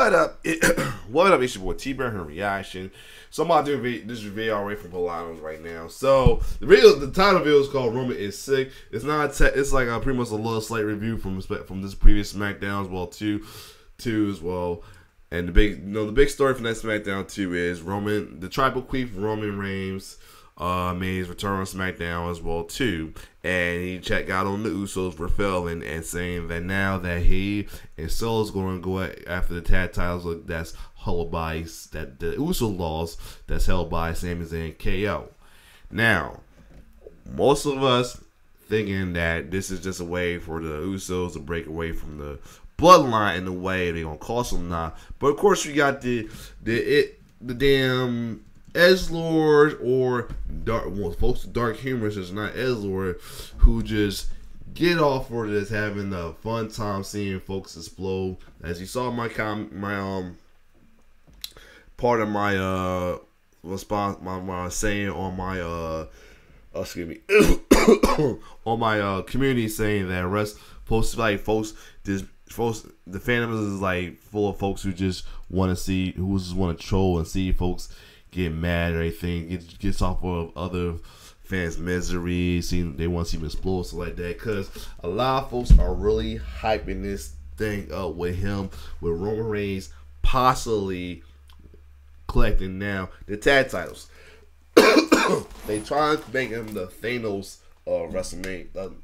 What up? What up? It's your boy T-Bear Reaction. So I'm about to do this video away from Pllana right now. So the title video is called "Roman is Sick." It's not. It's like pretty much a little slight review from this previous Smackdown as well too as well. And the big story from that Smackdown 2 is Roman, the tribal chief Roman Reigns, made his return on Smackdown as well too, and he got on the Usos for failing and saying that now that he and Solo's going to go after the tag titles that's held by the Uso laws that's held by Sami, Zayn, and KO. Now, most of us thinking that this is just a way for the Usos to break away from the bloodline in the way they're gonna cost them now. But of course, we got the damn edgelord or dark humorous is not edgelord who just get off for this having a fun time seeing folks explode. As you saw my part of my response, my saying on my excuse me on my community saying that the fandom is like full of folks who just want to troll and see folks get mad or anything, gets off of other fans' misery, they want to see him explode, stuff like that. Because a lot of folks are really hyping this thing up with Roman Reigns possibly collecting now the tag titles. They try to make him the Thanos of WrestleMania,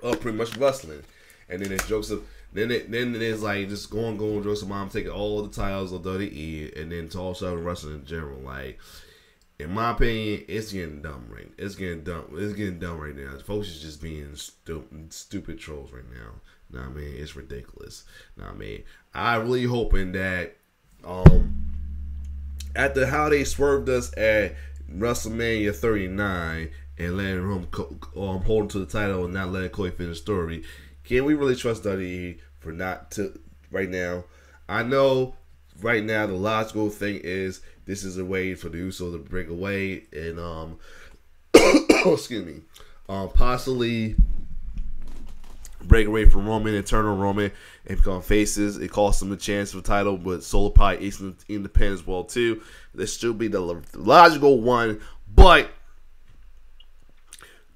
pretty much wrestling. And then it's jokes of then it's like just going jokes of mom taking all the titles of WWE and then toss out wrestling in general. Like, in my opinion, it's getting dumb right. It's getting dumb right now. Folks is just being stupid trolls right now. Know what I mean? It's ridiculous. Know what I mean? I really hoping that after how they swerved us at WrestleMania 39 and letting him hold on to the title and not letting Cody finish the story. Can we really trust WWE for not to right now? I know right now the logical thing is this is a way for the Usos to break away and excuse me, possibly break away from Roman and turn on Roman and become faces. It costs them the chance for the title, but Solo probably is independent as well too. This should be the logical one, but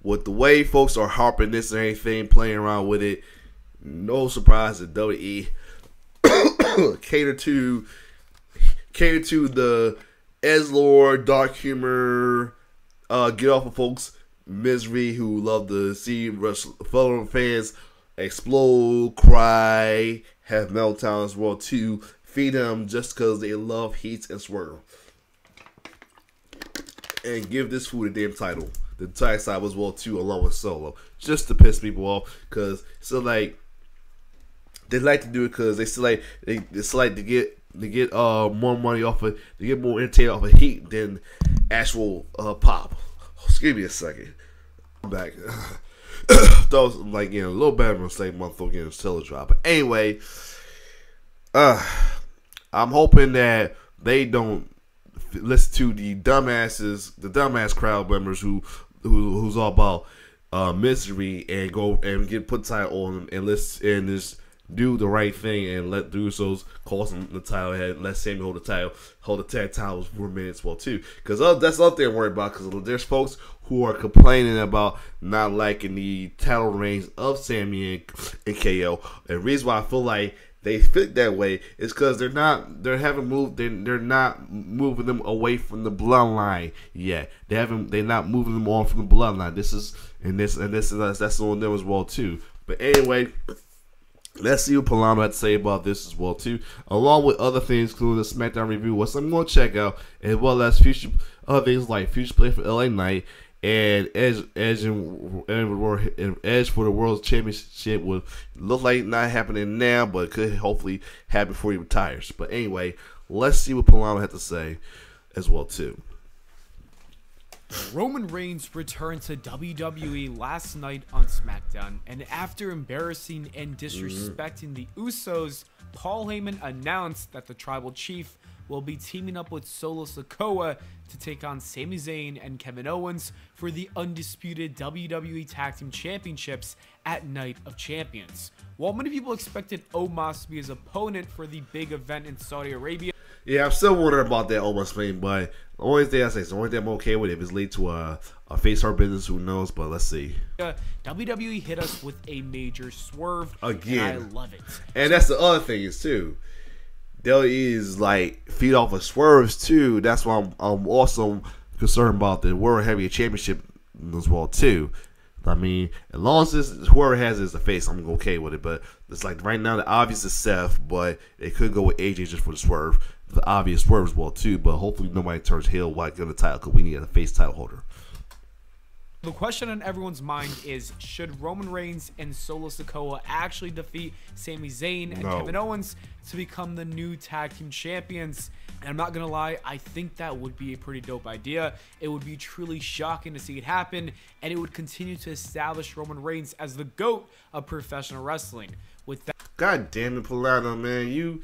with the way folks are harping this and anything, playing around with it, no surprise that WWE cater to the edgelord, dark humor, get off of folks' misery who love to see fellow fans explode, cry, have meltdowns as well too, feed them just because they love heat and swerve, and give this fool a damn title. The tag side as well too, along with Solo, just to piss people off. Cause so like they like to do it because they still like to get more money off of, to get more entertainment off of heat than actual pop. Excuse me a second. I'm back. That was like a little bad mistake. My throat getting a still drop. But anyway, I'm hoping that they don't listen to the dumbass crowd members who's all about misery and go and put title on them and just do the right thing and let the Usos cost them the title and let Sami hold the tag titles for minutes well too. Because that's the other thing I'm worried about, because there's folks who are complaining about not liking the title reigns of Sami and KO. And the reason why I feel like they fit that way is because they're not moving them away from the bloodline yet. They're not moving them on from the bloodline. That's on them as well too. But anyway, let's see what Pllana had to say about this as well too, along with other things, including the Smackdown review, what I'm going to check out, as well as future other things like future play for LA Knight and Edge for the World Championship would look like not happening now, but could hopefully happen before he retires. But anyway, let's see what Pllana had to say as well too. Roman Reigns returned to WWE last night on Smackdown, and after embarrassing and disrespecting the Usos, Paul Heyman announced that the tribal chief will be teaming up with Solo Sikoa to take on Sami Zayn and Kevin Owens for the undisputed WWE Tag Team Championships at Night of Champions. While many people expected Omos to be his opponent for the big event in Saudi Arabia, yeah, I'm still wondering about that Omos thing, but the only thing I say is the only thing I'm okay with if it's lead to a face hard business, who knows? But let's see. WWE hit us with a major swerve again. And I love it. And that's the other thing is too. WWE is like feed off of swerves too. That's why I'm also concerned about the World Heavyweight Championship as well too. I mean, as long as this, whoever has it is the face, I'm okay with it. But it's like right now the obvious is Seth, but it could go with AJ just for the swerve. The obvious swerve as well too. But hopefully nobody turns heel while getting the title because we need a face title holder. The question on everyone's mind is, should Roman Reigns and Solo Sikoa actually defeat Sami Zayn and Kevin Owens to become the new tag team champions? And I'm not going to lie, I think that would be a pretty dope idea. It would be truly shocking to see it happen, and it would continue to establish Roman Reigns as the GOAT of professional wrestling. With that, God damn it, Pllana, man, you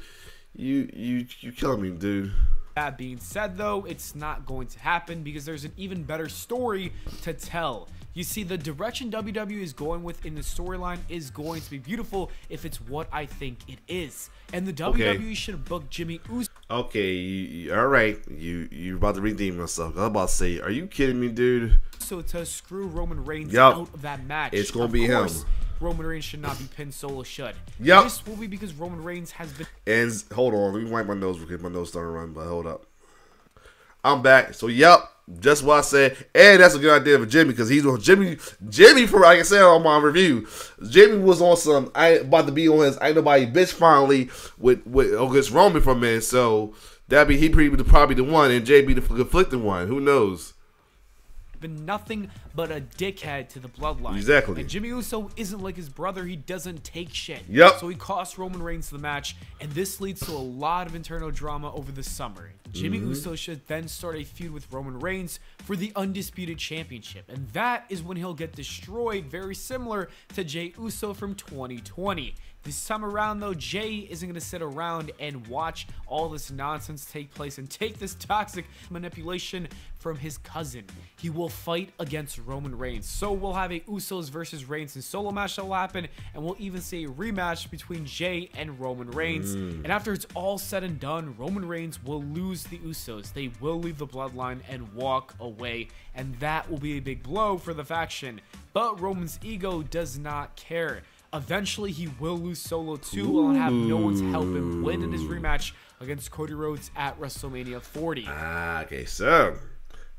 killing me, dude. That being said, though, it's not going to happen because there's an even better story to tell. You see, the direction WWE is going with in the storyline is going to be beautiful if it's what I think it is. And the WWE should book Jimmy Uso. Okay, all right. You're about to redeem yourself. I was about to say, are you kidding me, dude? So to screw Roman Reigns out of that match. It's going to be him. Roman Reigns should not be pinned, Solo should. Yep. This will be because Roman Reigns has been... And hold on, let me wipe my nose because my nose started running, but hold up. I'm back. So, yep, just what I said. And that's a good idea for Jimmy because he's on Jimmy, for like I said on my review. Jimmy was on some, about to be on his Ain't Nobody Bitch finally with against Roman for a minute. So, he probably the one and JB the conflicted one. Who knows? Been nothing but a dickhead to the bloodline. Exactly. And Jimmy Uso isn't like his brother. He doesn't take shit. Yep. So he cost Roman Reigns the match, and this leads to a lot of internal drama over the summer. Jimmy Uso should then start a feud with Roman Reigns for the Undisputed Championship, and that is when he'll get destroyed, very similar to Jey Uso from 2020. This time around, though, Jey isn't going to sit around and watch all this nonsense take place and take this toxic manipulation from his cousin. He will fight against Roman Reigns. So we'll have a Usos versus Reigns and solo match that will happen, and we'll even see a rematch between Jey and Roman Reigns. And after it's all said and done, Roman Reigns will lose the Usos. They will leave the bloodline and walk away, and that will be a big blow for the faction. But Roman's ego does not care. Eventually, he will lose Solo too and have no one's help him win in his rematch against Cody Rhodes at WrestleMania 40. Okay, so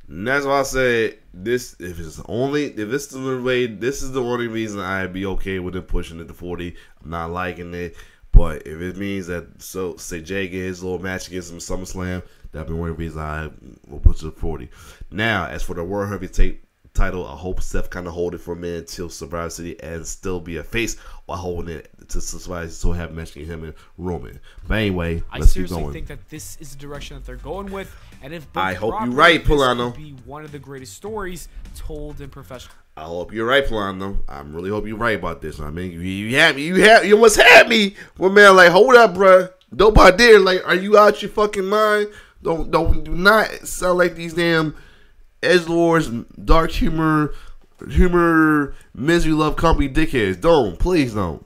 that's why I said this. If this is the way, this is the only reason I'd be okay with him pushing it to 40. I'm not liking it, but if it means that say Jey get his little match against him in SummerSlam, that'd be one reason I will push it to 40. Now, as for the World Heavyweight title, I hope Seth kind of hold it for a minute until Survivor City and still be a face while holding it to Survivor, so have mentioning him and Roman. But anyway, let's keep going. I seriously think that this is the direction that they're going with, and if I hope you're right, Pllana. This could be one of the greatest stories told in professional. I hope you're right, Pllana. I really hope you're right about this. I mean, you almost had me. Well, man, like, hold up, bruh. Nobody there. Like, are you out your fucking mind? Do not sound like these damn edgelords, dark humor, misery love company dickheads. Please don't.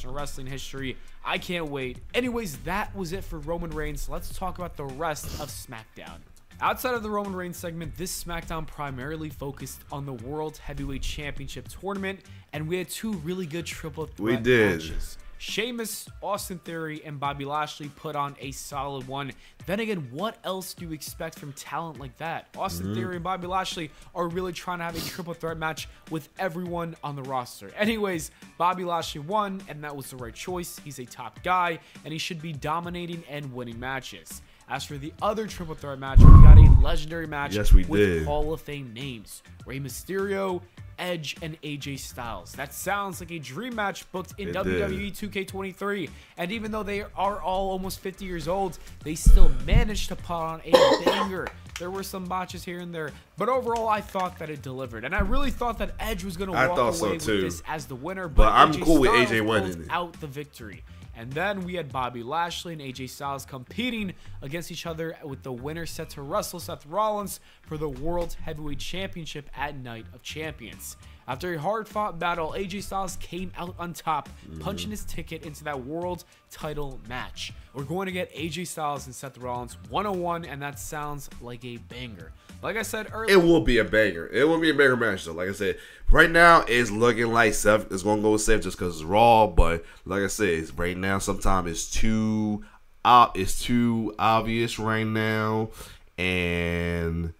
Wrestling history. I can't wait. Anyways, that was it for Roman Reigns. Let's talk about the rest of SmackDown. Outside of the Roman Reigns segment, this SmackDown primarily focused on the World Heavyweight Championship tournament, and we had two really good triple threat matches. Sheamus, Austin Theory, and Bobby Lashley put on a solid one. Then again, what else do you expect from talent like that? Austin Theory and Bobby Lashley are really trying to have a triple threat match with everyone on the roster. Anyways, Bobby Lashley won, and that was the right choice. He's a top guy, and he should be dominating and winning matches. As for the other triple threat match, we got a legendary match with Hall of Fame names: Rey Mysterio, Edge, and AJ Styles. That sounds like a dream match booked in WWE 2K23. And even though they are all almost 50 years old, they still managed to put on a banger. There were some botches here and there, but overall, I thought that it delivered. And I really thought that Edge was going to walk away with this as the winner, but I'm AJ cool with Styles AJ winning out the victory. And then we had Bobby Lashley and AJ Styles competing against each other, with the winner set to wrestle Seth Rollins for the World Heavyweight Championship at Night of Champions. After a hard-fought battle, AJ Styles came out on top, punching his ticket into that world title match. We're going to get AJ Styles and Seth Rollins 1-on-1, and that sounds like a banger. Like I said earlier, it will be a banger. It will be a banger match, though. Like I said, right now it's looking like Seth is going to go with Seth just because it's Raw. But like I said, right now sometimes it's too obvious right now, and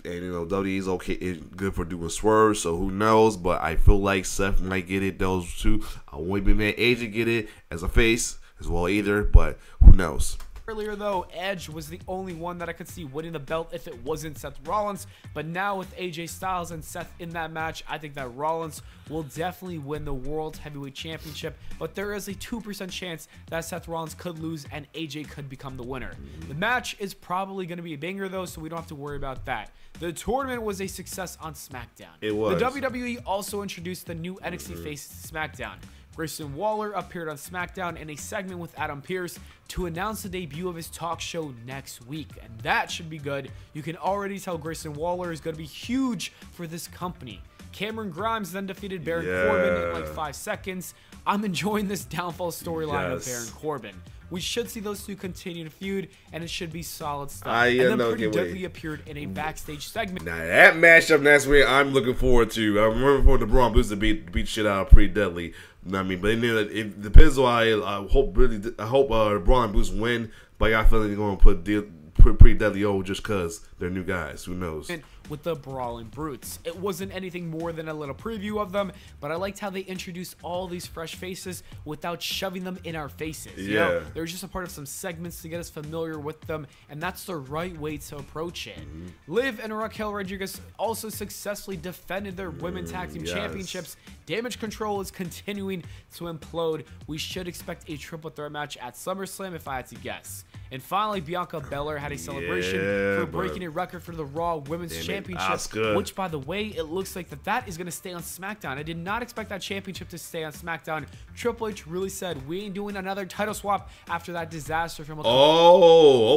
you know, WWE is okay. It's good for doing swerves, so who knows? But I feel like Seth might get it. Those two, I wouldn't be mad. AJ get it as a face as well either, but who knows? Earlier though, Edge was the only one that I could see winning the belt if it wasn't Seth Rollins. But now with AJ Styles and Seth in that match, I think that Rollins will definitely win the World Heavyweight Championship. But there is a 2% chance that Seth Rollins could lose and AJ could become the winner. The match is probably going to be a banger though, so we don't have to worry about that. The tournament was a success on SmackDown. It was. The WWE also introduced the new NXT face to SmackDown. Grayson Waller appeared on SmackDown in a segment with Adam Pearce to announce the debut of his talk show next week, and that should be good. You can already tell Grayson Waller is going to be huge for this company. Cameron Grimes then defeated Baron Corbin in like 5 seconds. I'm enjoying this downfall storyline of Baron Corbin. We should see those two continue to feud, and it should be solid stuff. And then Pretty Deadly appeared in a backstage segment. Now that matchup next week, I'm looking forward to. I'm looking forward to Braun Boots to beat shit out of Pretty Deadly. You know what I mean, but it depends on. I hope Braun Boots win, but I got a feeling they're going to put Pretty Deadly over just because they're new guys. Who knows? With the Brawling Brutes. It wasn't anything more than a little preview of them, but I liked how they introduced all these fresh faces without shoving them in our faces. You know, they were just a part of some segments to get us familiar with them, and that's the right way to approach it. Liv and Raquel Rodriguez also successfully defended their Women's Tag Team Championships. Damage Control is continuing to implode. We should expect a triple threat match at SummerSlam if I had to guess. And finally, Bianca Belair had a celebration for breaking a record for the Raw Women's Championship, which, by the way, it looks like that is going to stay on SmackDown. I did not expect that championship to stay on SmackDown. Triple H really said, we ain't doing another title swap after that disaster from a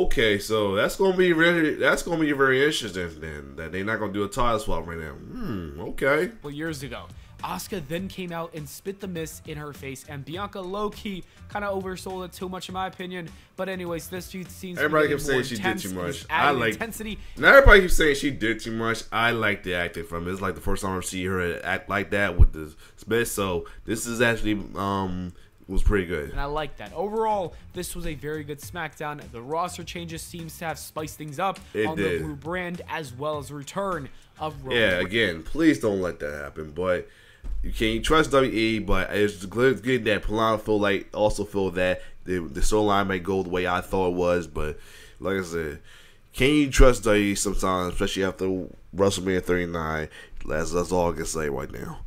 okay. So that's going to be very interesting then, that they're not going to do a title swap right now. Okay. Well, years ago. Asuka then came out and spit the mist in her face, and Bianca low-key kind of oversold it too much in my opinion. But anyways, this feud seems everybody kept saying she did too much. I like intensity. Now everybody keeps saying she did too much. I like the acting from it. It's like the first time I see her act like that with the spit. So this is actually was pretty good. And I like that. Overall, this was a very good SmackDown. The roster changes seems to have spiced things up on the Blue brand, as well as return of Roman. Yeah, again, please don't let that happen. But you can't trust WWE, but it's good that Pllana also feel that the storyline might go the way I thought it was. But like I said, can you trust WWE sometimes, especially after WrestleMania 39? That's all I can say right now.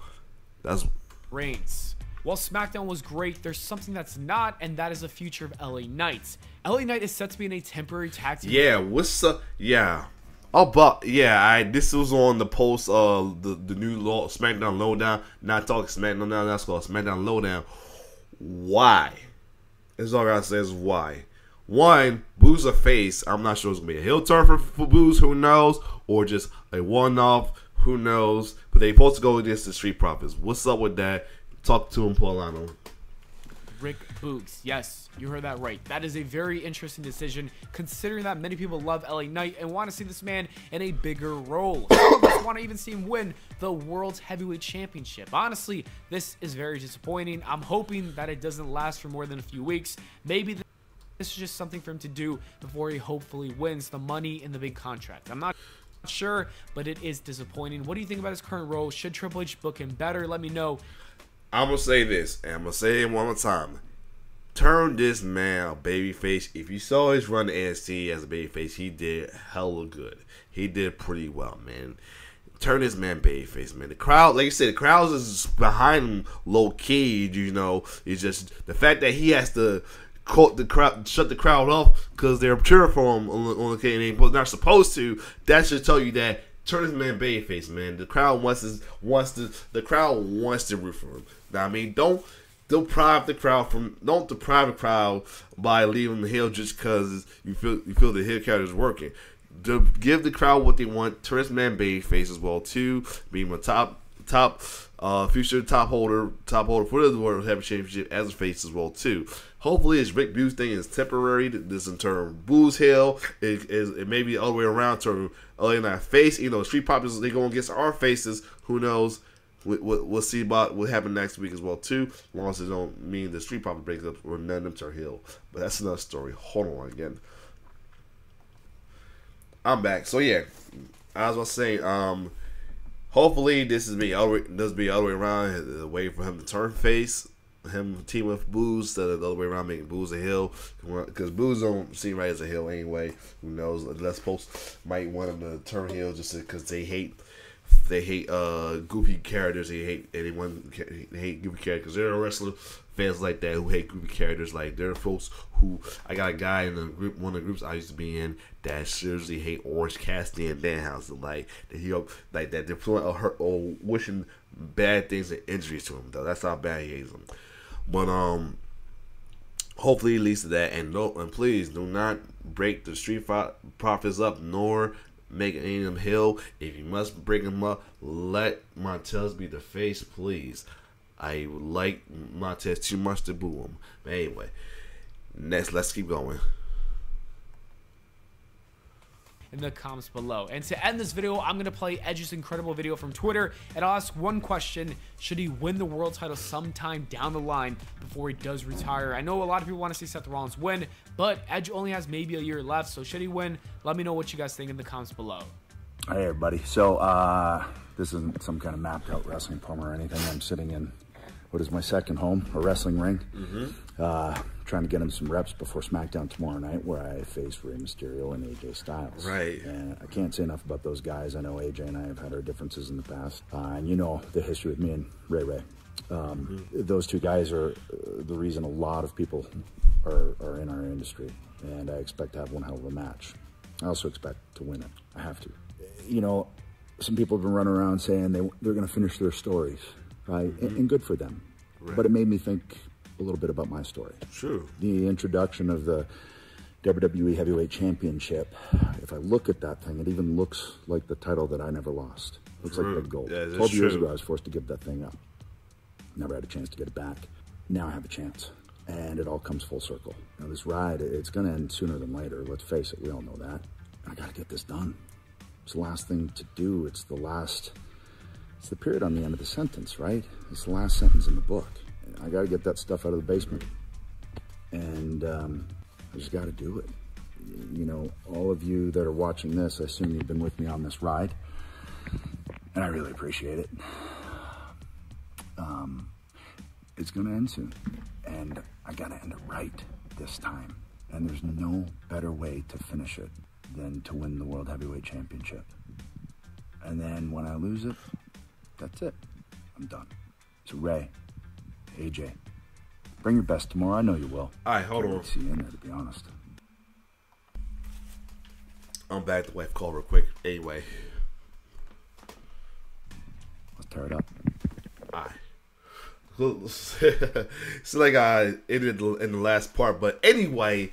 That's Reigns. While SmackDown was great, there's something that's not, and that is the future of LA Knight. LA Knight is set to be in a temporary tag team. Yeah, what's up? Yeah. This was on the post the new SmackDown Lowdown. Not talking SmackDown now, that's called SmackDown Lowdown. Why? That's all I gotta say is why. One, Boo's a face. I'm not sure it's gonna be a heel turn for Boo's, who knows, or just a one-off, who knows. But they supposed to go against the Street Profits. What's up with that? Talk to him, Pllana. Rick Boogs. Yes, you heard that right. That is a very interesting decision, considering that many people love LA Knight and want to see this man in a bigger role. Some of us want to even see him win the World Heavyweight Championship. Honestly, this is very disappointing. I'm hoping that it doesn't last for more than a few weeks. Maybe this is just something for him to do before he hopefully wins the money in the big contract. I'm not sure, but it is disappointing. What do you think about his current role? Should Triple H book him better? Let me know. I'm going to say this, and I'm going to say it one more time. Turn this man a babyface. If you saw his run to NXT as a babyface, he did hella good. He did pretty well, man. Turn this man babyface, man. The crowd, like you said, the crowd is behind him low-key, you know. It's just the fact that he has to shut the crowd off because they're cheering for him on the K, and they're not supposed to. That should tell you that. Turn this man babyface, man. The crowd wants to root for him. Now, I mean, don't deprive the crowd from don't deprive the crowd by leaving the heel just because you feel the heel character is working. To give the crowd what they want, turn this man babyface as well too. Be my top future top holder for the World Heavyweight Championship as a face as well too. Hopefully, this Rick Boo's thing is temporary. This in turn Boo's heel. It may be all the way around to in our face. You know, Street Profits they going against our faces. Who knows? We'll see about what happens next week as well too. As long as it don't mean the Street Profits breaks up or none of them turn heel. But that's another story. Hold on again. I'm back. So yeah, as I was saying, hopefully this is all the way around. A way for him to turn face. Him team with Booz instead of the other way around, making Booz a heel, because Booz don't seem right as a heel anyway. Who knows? Unless folks might want him to turn heel just because they hate goofy characters. They hate goofy characters. There are wrestler fans like that who hate goofy characters. Like there are folks who I got a guy in the group, one of the groups I used to be in, that seriously hate Orange Cassidy and Danhausen. Like that like that they're feeling hurt or wishing bad things and injuries to him. Though that's how bad he hates him. But hopefully it leads to that, and please do not break the Street Profits up, nor make any of them heel. If you must break them up, let Montez be the face, please. I like Montez too much to boo him. But anyway, next, let's keep going. In the comments below. And to end this video, I'm going to play Edge's incredible video from Twitter, and I'll ask one question: should he win the world title sometime down the line before he does retire? I know a lot of people want to see Seth Rollins win, but Edge only has maybe a year left, so should he win? Let me know what you guys think in the comments below. Hey everybody, so this isn't some kind of mapped out wrestling promo or anything. I'm sitting in what is my second home, a wrestling ring. Trying to get him some reps before Smackdown tomorrow night, where I face Rey Mysterio and AJ Styles. Right. And I can't say enough about those guys. I know AJ and I have had our differences in the past. And you know the history with me and Ray. Those two guys are the reason a lot of people are in our industry. And I expect to have one hell of a match. I also expect to win it. I have to. You know, some people have been running around saying they're going to finish their stories, right? And good for them. Right. But it made me think a little bit about my story. True. The introduction of the WWE Heavyweight Championship, if I look at that thing, it even looks like the title that I never lost. Looks like red gold. Yeah, 12 years ago, I was forced to give that thing up. Never had a chance to get it back. Now I have a chance. And it all comes full circle. Now this ride, it's going to end sooner than later. Let's face it, we all know that. I got to get this done. It's the last thing to do. It's the period on the end of the sentence, right? It's the last sentence in the book. I got to get that stuff out of the basement. And I just got to do it. You know, all of you that are watching this, I assume you've been with me on this ride. And I really appreciate it. It's going to end soon. And I got to end it right this time. And there's no better way to finish it than to win the World Heavyweight Championship. And then when I lose it, that's it. I'm done. So Ray, AJ, bring your best tomorrow. I know you will. All right, hold on. See you in there, to be honest. I'm back. The wife called real quick. Anyway, let's tear it up. All right. It's like I ended in the last part, but anyway,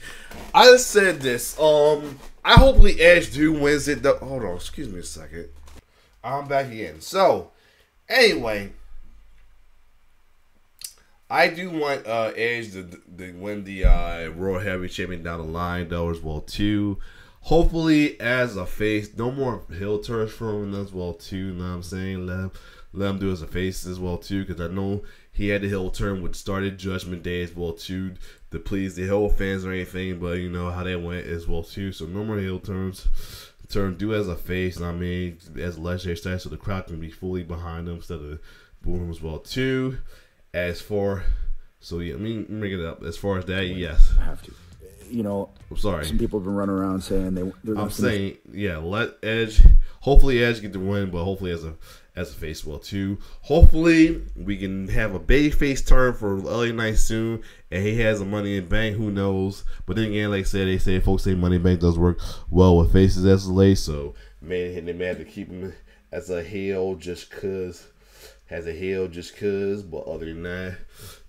I just said this. I hopefully Edge do wins it. Hold on, excuse me a second. I'm back again. So, anyway, I do want Edge to win the Raw Heavyweight Champion down the line, though, as well too. Hopefully, as a face, no more heel turns from him as well too. You know what I'm saying? Let him do as a face as well too, because I know he had the heel turn with started Judgment Day as well too, to please the heel fans or anything. But you know how that went as well too. So no more heel turns. Do as a face. I mean, as legendary status, so the crowd can be fully behind him instead of booing him as well too. As for, so yeah, I mean, bring it up. As far as that, yes, I have to. You know, I'm sorry. Some people have been running around saying they're. I'm saying, yeah, let Edge. Hopefully, Edge get the win, but hopefully as a face as well too. Hopefully, we can have a babyface turn for LA Knight soon, and he has a Money in Bank. Who knows? But then again, like I said, folks say Money in Bank does work well with faces as late, so they may have to keep him as a heel just cause. has a heel just cause, but other than that,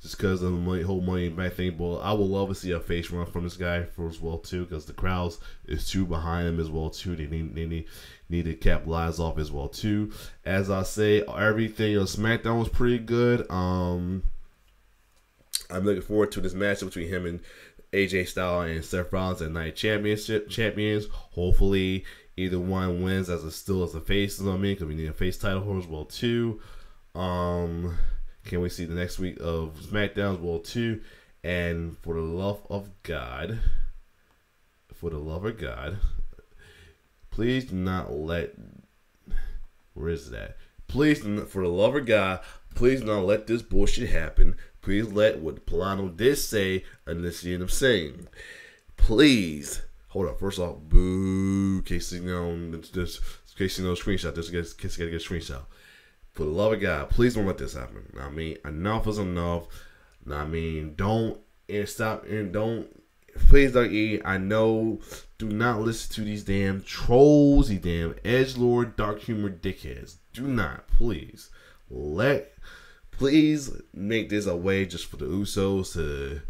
just cause of the whole money back thing. But I would love to see a face run from this guy for as well too, because the crowds is too behind him as well too. They need to capitalize off as well too. As I say, everything on SmackDown was pretty good. I'm looking forward to this matchup between him and AJ Styles and Seth Rollins at Night Champions. Hopefully, either one wins as a face. You know what I mean? Because we need a face title as well too. Can we see the next week of SmackDown as well too? And for the love of God, please do not let. Where is that? Please, for the love of God, please do not let this bullshit happen. Please let what Pllana did say initiate him saying. Please. Hold up. First off, boo. Casey, Casey, screenshot. This gotta get a screenshot. For the love of God, please don't let this happen. I mean, enough is enough. I mean, don't stop and don't. Please don't eat. I know. Do not listen to these damn trolls, these damn edgelord, dark humor dickheads. Do not, please. Please make this a way just for the Usos to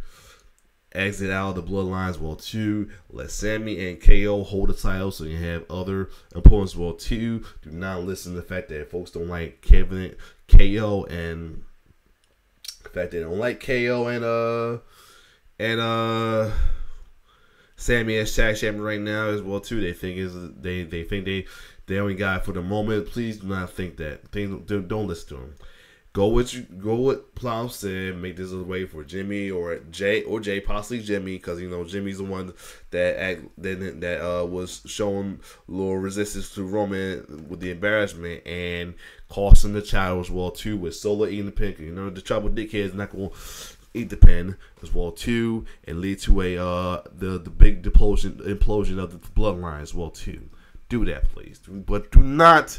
exit out of the bloodlines well too. Let Sami and KO hold the title so you have other opponents well too. Do not listen to the fact that folks don't like KO and the fact they don't like KO and Sami as tag champion right now as well too. They think they only got it for the moment. Please do not think that. Don't listen to them. Go with Plow said. Make this a way for Jimmy or Jay, possibly Jimmy, because you know Jimmy's the one that was showing a little resistance to Roman with the embarrassment and costing the title as well too, with Solo eating the pin. You know the trouble dickhead's not going to eat the pin as well too, and lead to the big implosion of the bloodline as well too. Do that, please, but do not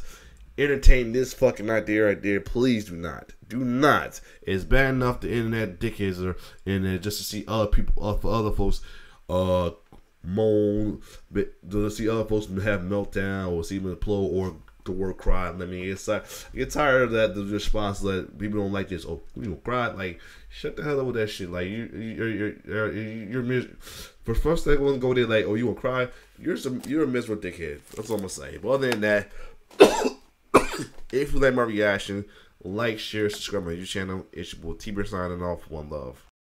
entertain this fucking idea right there. Please do not. Do not. It's bad enough the internet dickheads are in there just to see other people, for other folks, moan, to see other folks have meltdown or see them implode or the word cry. I mean, I get tired of that. The response that people don't like this. Oh, you know, cry. Like, shut the hell up with that shit. Like, you're for first thing, want to go there like, oh, you want to cry? You're a miserable dickhead. That's all I'm gonna say. But other than that. If you like my reaction, like, share, subscribe to my YouTube channel. It's your boy T-Bear signing off. One love.